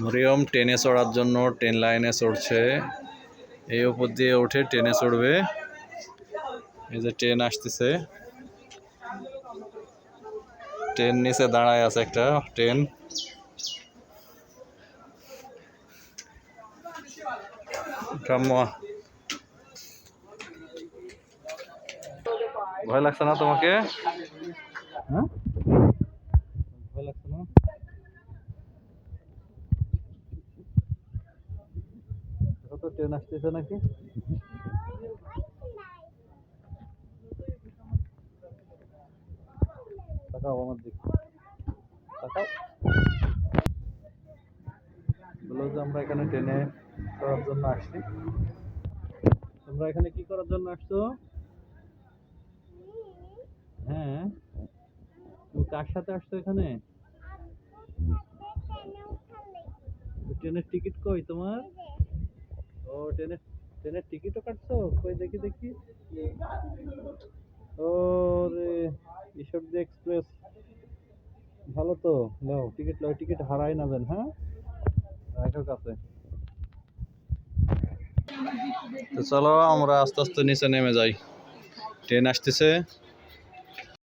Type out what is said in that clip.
মরিয়ম ট্রেনে চড়ার জন্য ট্রেন লাইনে চড়ছে। এই উপর দিয়ে উঠে ট্রেনে চড়বে। এই যে ট্রেন আসতেছে, ট্রেন নিচে দাঁড়ায় আছে একটা ট্রেন। ভয় লাগছে না তোমাকে? হ্যাঁ, ভয় লাগছে না? কত ট্রেন আসতেছে নাকি? তাকাও আমার দিকে, তাকাও। বলো যে আমরা এখানে ট্রেনে চড়ার জন্য আসছি। তোমরা এখানে কি করার জন্য আসছো? হ্যাঁ, তুমি কার সাথে আসছো এখানে? ট্রেনের টিকিট কই তোমার? ও ট্রেনের ট্রেনের টিকিটও কাটছো? কই দেখি দেখি। ও রে, ঈশ্বরদী এক্সপ্রেস। ভালো তো, নাও টিকিট, নাও টিকিট হারাই না যেন। হ্যাঁ, রাখো কাছে। তো চলো আমরা আস্তে আস্তে নিচে নেমে যাই, ট্রেন আসতেছে।